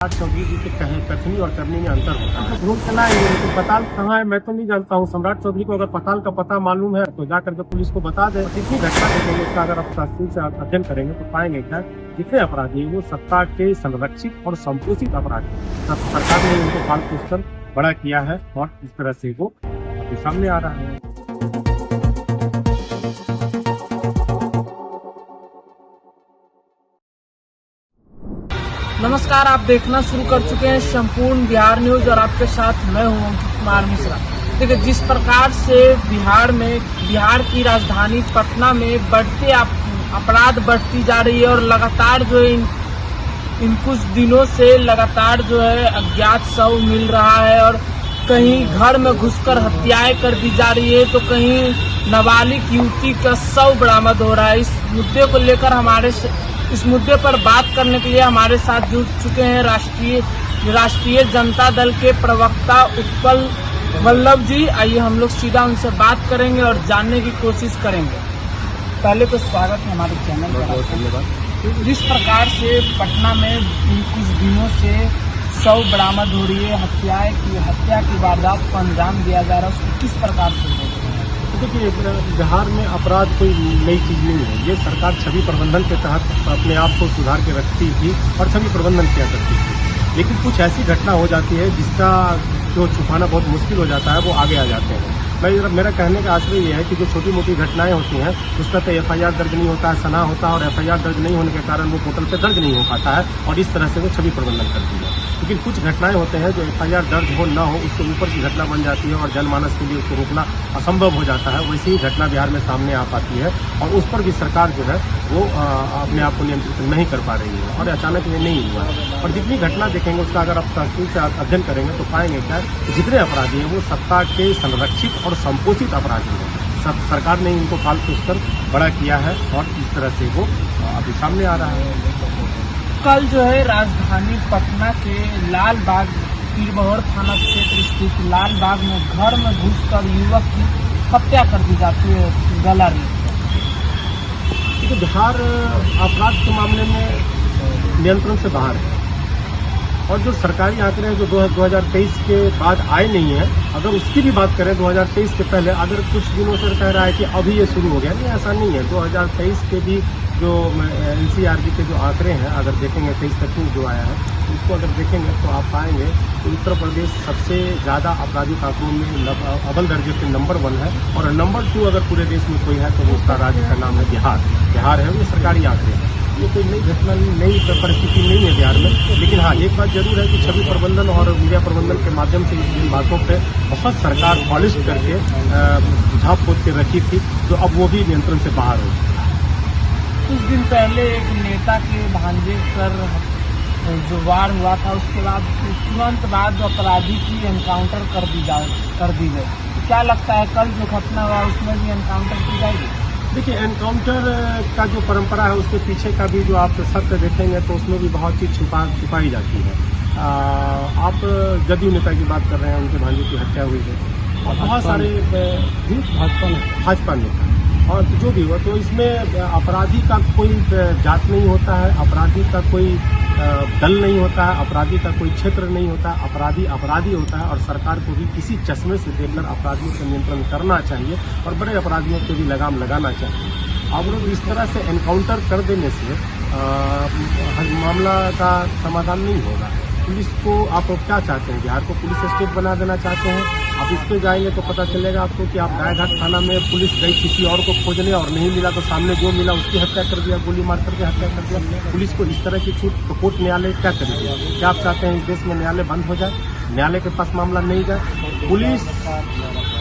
चौधरी जी के कथनी और करनी में अंतर होता है। ढूंढ चलाएंगे तो पताल कहाँ है मैं तो नहीं जानता हूँ। सम्राट चौधरी को अगर पताल का पता मालूम है तो जाकर के पुलिस को बता दे। जितनी घटना देखेंगे उसका अगर आप तफसील से अध्ययन करेंगे तो पाएंगे क्या जितने अपराधी वो सत्ता के संरक्षित और संपोषित अपराधी, सरकार ने उनको पाल पोषकर बड़ा किया है और इस तरह से वो सामने आ रहा है। नमस्कार, आप देखना शुरू कर चुके हैं संपूर्ण बिहार न्यूज और आपके साथ मैं हूं अंकित कुमार मिश्रा। देखिए, जिस प्रकार से बिहार की राजधानी पटना में बढ़ते अपराध बढ़ती जा रही है और लगातार जो है इन कुछ दिनों से लगातार जो है अज्ञात शव मिल रहा है और कहीं घर में घुसकर हत्याएं कर दी जा रही है तो कहीं नाबालिग युवती का शव बरामद हो रहा है। इस मुद्दे पर बात करने के लिए हमारे साथ जुड़ चुके हैं राष्ट्रीय जनता दल के प्रवक्ता उत्पल वल्लभ जी। आइए हम लोग सीधा उनसे बात करेंगे और जानने की कोशिश करेंगे। पहले तो स्वागत है हमारे चैनल पर। बहुत धन्यवाद। जिस प्रकार से पटना में कुछ दिनों से शव बरामद हो रही है, हत्या की वारदात को अंजाम दिया जा रहा है, उसको किस प्रकार से देखिए, बिहार में अपराध कोई नई चीज नहीं है। ये सरकार छवि प्रबंधन के तहत अपने आप को सुधार के रखती थी और छवि प्रबंधन किया करती थी, लेकिन कुछ ऐसी घटना हो जाती है जिसका जो छुपाना बहुत मुश्किल हो जाता है, वो आगे आ जाते हैं। मेरा कहने का आशय ये है कि जो छोटी मोटी घटनाएं होती हैं उसका तो FIR दर्ज नहीं होता है, सना होता है और FIR दर्ज नहीं होने के कारण वो पोर्टल पे दर्ज नहीं हो पाता है और इस तरह से वो छवि प्रबंधन करती है। लेकिन कुछ घटनाएं होते हैं जो FIR दर्ज हो ना हो उसके ऊपर की घटना बन जाती है और जनमानस के लिए उसको रोकना असंभव हो जाता है। वैसी ही घटना बिहार में सामने आ पाती है और उस पर भी सरकार जो है वो अपने आप को नियंत्रित नहीं कर पा रही है और अचानक ये नहीं हुआ है। और जितनी घटना देखेंगे उसका अगर आप तफसील से अध्ययन करेंगे तो पाएंगे क्या जितने अपराधी हैं वो सत्ता के संरक्षित और संपोषित अपराधी हैं। सरकार ने इनको पाल पोषकर बड़ा किया है और इस तरह से वो अभी सामने आ रहा है। कल जो है राजधानी पटना के लाल बाग पीरबहोर थाना क्षेत्र स्थित लाल बाग में घर में घुसकर युवक की हत्या कर दी जाती है गला रेत। तो बिहार अपराध के मामले में नियंत्रण से बाहर है और जो सरकारी आंकड़े हैं जो 2023 के बाद आए नहीं है, अगर उसकी भी बात करें 2023 के पहले, अगर कुछ दिनों से कह रहा है कि अभी ये शुरू हो गया, नहीं ऐसा नहीं है। 2023 के भी जो NCRB के जो आंकड़े हैं अगर देखेंगे 23 तक जो आया है उसको अगर देखेंगे तो आप पाएंगे कि उत्तर प्रदेश सबसे ज़्यादा आपराधिक आंकड़ों में अव्वल दर्जे पे नंबर 1 है और नंबर 2 अगर पूरे देश में कोई है तो वो उसका राज्य का नाम है बिहार है। ये सरकारी आंकड़े हैं, ये कोई नई घटना नई परिस्थिति नहीं है बिहार में। लेकिन हाँ, एक बात जरूर है कि छवि प्रबंधन और मीडिया प्रबंधन के माध्यम से इन बातों पे बहुत सरकार पॉलिश करके झाप पोत के रखी थी जो अब वो भी नियंत्रण से बाहर हो। कुछ दिन पहले एक नेता के भांजे पर जो वार हुआ था उसके बाद तुरंत बाद अपराधी की एनकाउंटर कर दी गई। क्या लगता है कल जो घटना हुआ उसमें भी एनकाउंटर की जाएगी? देखिए, एनकाउंटर का जो परंपरा है उसके पीछे का भी जो आप सत्य देखेंगे तो उसमें भी बहुत चीज छुपाई जाती है। आप जदयू नेता की बात कर रहे हैं, उनके भांजे की हत्या हुई है और बहुत सारे भाजपा नेता और जो भी हुआ, तो इसमें अपराधी का कोई जात नहीं होता है, अपराधी का कोई दल नहीं होता है, अपराधी का कोई क्षेत्र नहीं होता। अपराधी होता है और सरकार को भी किसी चश्मे से देखकर अपराधियों को नियंत्रण करना चाहिए और बड़े अपराधियों को भी लगाम लगाना चाहिए। अब लोग इस तरह से एनकाउंटर कर देने से मामला का समाधान नहीं होगा। पुलिस को आप क्या चाहते हैं? बिहार को पुलिस स्टेट बना देना चाहते हैं? आप इस पे जाएंगे तो पता चलेगा आपको कि आप गायघाट थाना में पुलिस गई किसी और को खोजने और नहीं मिला तो सामने जो मिला उसकी हत्या कर दिया, गोली मार करके हत्या कर दिया। पुलिस को इस तरह की छूट तो कोर्ट न्यायालय क्या करेगा? क्या आप चाहते हैं इस देश में न्यायालय बंद हो जाए, न्यायालय के पास मामला नहीं जाए? पुलिस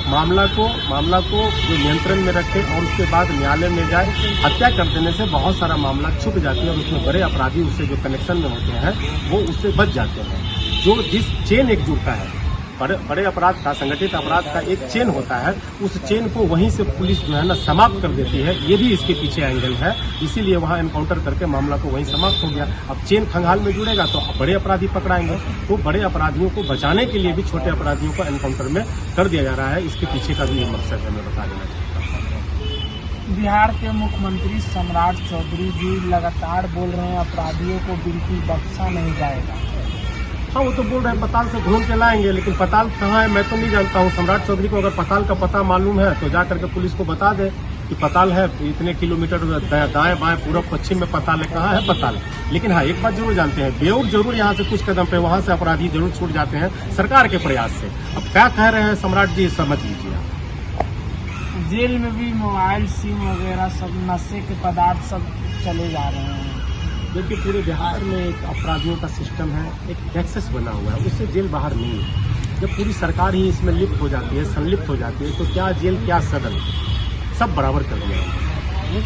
मामला को जो नियंत्रण में रखे और उसके बाद न्यायालय में जाए। हत्या कर देने से बहुत सारा मामला छुप जाती है और उसमें बड़े अपराधी उससे जो कनेक्शन में होते हैं वो उससे बच जाते हैं। जो जिस चेन एक जुड़ता है, बड़े अपराध का, संगठित अपराध का एक चेन होता है, उस चेन को वहीं से पुलिस जो है ना समाप्त कर देती है। ये भी इसके पीछे एंगल है, इसीलिए वहाँ एनकाउंटर करके मामला को वहीं समाप्त हो गया। अब चेन खंगाल में जुड़ेगा तो बड़े अपराधी पकड़ाएंगे, तो बड़े अपराधियों को बचाने के लिए भी छोटे अपराधियों को एनकाउंटर में कर दिया जा रहा है। इसके पीछे का भी मकसद है, मैं बता देना चाहता हूँ। बिहार के मुख्यमंत्री सम्राट चौधरी जी लगातार बोल रहे हैं अपराधियों को बिल्कुल बख्शा नहीं जाएगा। हाँ, वो तो बोल रहे हैं पताल से ढूंढ के लाएंगे, लेकिन पताल कहाँ है मैं तो नहीं जानता हूँ। सम्राट चौधरी को अगर पताल का पता मालूम है तो जा करके पुलिस को बता दे कि पताल है, इतने किलोमीटर दाएं बाएं पूर्व पश्चिम में पताल है, कहाँ है पताल। लेकिन हाँ, एक बात जरूर जानते हैं, बेउर जरूर यहाँ से कुछ कदम पे वहाँ से अपराधी जरूर छूट जाते हैं सरकार के प्रयास से। अब क्या कह रहे हैं सम्राट जी, समझ लीजिए आप। जेल में भी मोबाइल सिम वगैरह सब नशे के पदार्थ सब चले जा रहे हैं। देखिए, पूरे बिहार में एक अपराधियों का सिस्टम है, एक एक्सेस बना हुआ है, उससे जेल बाहर नहीं है। जब पूरी सरकार ही इसमें लिप्त हो जाती है, संलिप्त हो जाती है, तो क्या जेल क्या सदन, सब बराबर कर दिया है।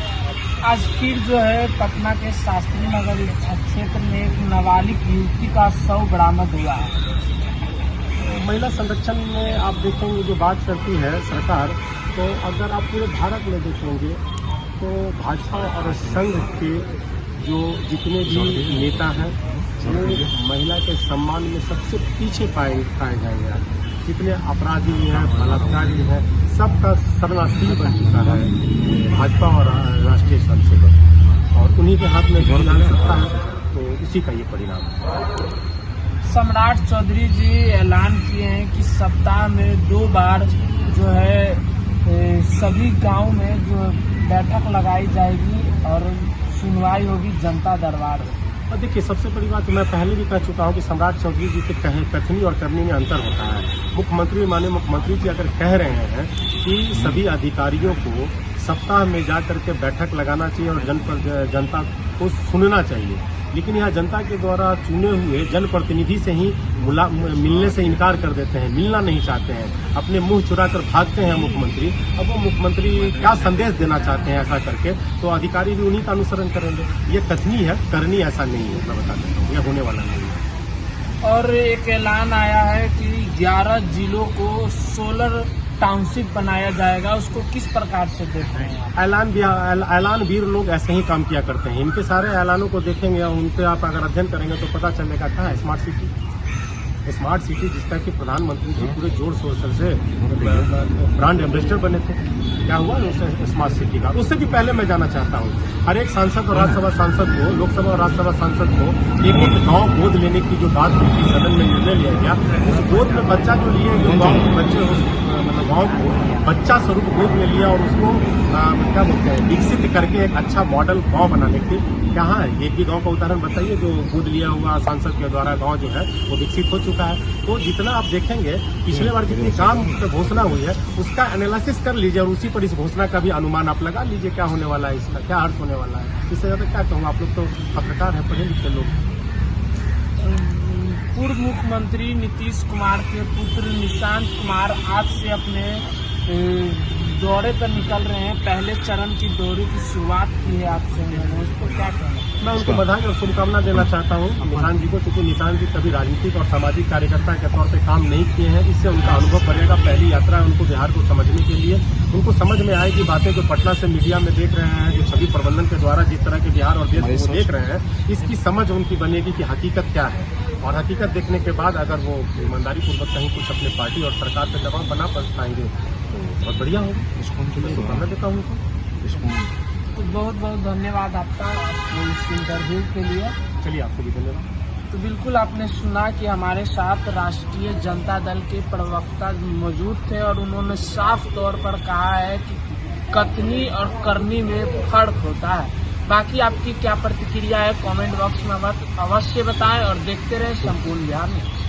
आज फिर जो है पटना के शास्त्री नगर क्षेत्र में एक नाबालिग युवती का शव बरामद हुआ है। महिला संरक्षण में आप देखेंगे जो बात करती है सरकार, तो अगर आप पूरे भारत में देखेंगे तो भाजपा और संघ के जो जितने भी नेता हैं वो महिला के सम्मान में सबसे पीछे पाए जाएंगे। आज जितने अपराधी हैं, बलात्कारी हैं, सबका शरणार्थी बन चुका है भाजपा और राष्ट्रीय स्वयंसेवक, और उन्हीं के हाथ में चुनाव सत्ता है, तो उसी का ये परिणाम है। सम्राट चौधरी जी ऐलान किए हैं कि सप्ताह में 2 बार जो है सभी गांव में जो बैठक लगाई जाएगी और सुनवाई होगी जनता दरबार में। और देखिए, सबसे बड़ी बात मैं पहले भी कह चुका हूँ कि सम्राट चौधरी जी के कथनी और करनी में अंतर होता है। मुख्यमंत्री माननीय मुख्यमंत्री जी अगर कह रहे हैं कि सभी अधिकारियों को सप्ताह में जा करके बैठक लगाना चाहिए और जनता को सुनना चाहिए, लेकिन यहाँ जनता के द्वारा चुने हुए जनप्रतिनिधि से ही मिलने से इनकार कर देते हैं, मिलना नहीं चाहते हैं, अपने मुंह चुरा कर भागते हैं मुख्यमंत्री। अब वो मुख्यमंत्री क्या संदेश देना चाहते हैं ऐसा करके, तो अधिकारी भी उन्हीं का अनुसरण करेंगे। ये कथनी है, करनी ऐसा नहीं है, मैं बता देता हूँ, यह होने वाला नहीं है। और एक ऐलान आया है कि 11 जिलों को सोलर टाउनशिप बनाया जाएगा, उसको किस प्रकार से देख रहे हैं? ऐलानवीर लोग ऐसे ही काम किया करते हैं। इनके सारे ऐलानों को देखेंगे, उन पे आप अगर अध्ययन करेंगे तो पता चलेगा क्या है स्मार्ट सिटी जिसका कि प्रधानमंत्री जी पूरे जोर शोर से ब्रांड एम्बेसडर बने थे। क्या हुआ उस स्मार्ट सिटी का? उससे भी पहले मैं जाना चाहता हूँ, हर एक सांसद और राज्यसभा सांसद को, लोकसभा और राज्यसभा सांसद को एक गाँव गोद लेने की जो बात हुई थी, सदन में निर्णय लिया गया, उस गोद में बच्चा जो लिए, जो गाँव के बच्चे मतलब गाँव को बच्चा स्वरूप गोद में लिया और उसको क्या बोलते हैं विकसित करके एक अच्छा मॉडल गाँव बनाने की, कहाँ है एक भी गाँव का उदाहरण बताइए जो गोद लिया हुआ सांसद के द्वारा गाँव जो है वो विकसित हो चुका है। तो जितना आप देखेंगे पिछले बार जितनी काम की घोषणा हुई है उसका एनालिसिस कर लीजिए और उसी पर इस घोषणा का भी अनुमान आप लगा लीजिए क्या होने वाला है, इसका क्या अर्थ होने वाला है। इससे ज्यादा क्या कहूँ, आप लोग तो पत्रकार हैं, पढ़े लिखे लोग। पूर्व मुख्यमंत्री नीतीश कुमार के पुत्र निशांत कुमार आज से अपने दौरे पर निकल रहे हैं। पहले चरण की दौरे की शुरुआत की है आपसे, उन्होंने उसको क्या कहना? मैं उनको बधाई और शुभकामना देना चाहता हूँ निशांत जी को, क्योंकि निशांत जी कभी राजनीतिक और सामाजिक कार्यकर्ता के तौर पे काम नहीं किए हैं। इससे उनका अनुभव बढ़ेगा। पहली यात्रा है उनको बिहार को समझने के लिए। उनको समझ में आएगी बातें जो पटना से मीडिया में देख रहे हैं, जो छवि प्रबंधन के द्वारा जिस तरह के बिहार और देश को देख रहे हैं, इसकी समझ उनकी बनेगी कि हकीकत क्या है। और हकीकत देखने के बाद अगर वो ईमानदारी पूर्वक कहीं कुछ अपने पार्टी और सरकार पर दबाव बना पाएंगे तो बहुत बढ़िया होगा। शुभकामना देता हूँ। तो बहुत बहुत धन्यवाद आपका इस इंटरव्यू के लिए। चलिए, आपको भी धन्यवाद। तो बिल्कुल आपने सुना कि हमारे साथ राष्ट्रीय जनता दल के प्रवक्ता मौजूद थे और उन्होंने साफ तौर पर कहा है कि कथनी और करनी में फर्क होता है। बाकी आपकी क्या प्रतिक्रिया है कमेंट बॉक्स में अवश्य बताएं और देखते रहें संपूर्ण बिहार में।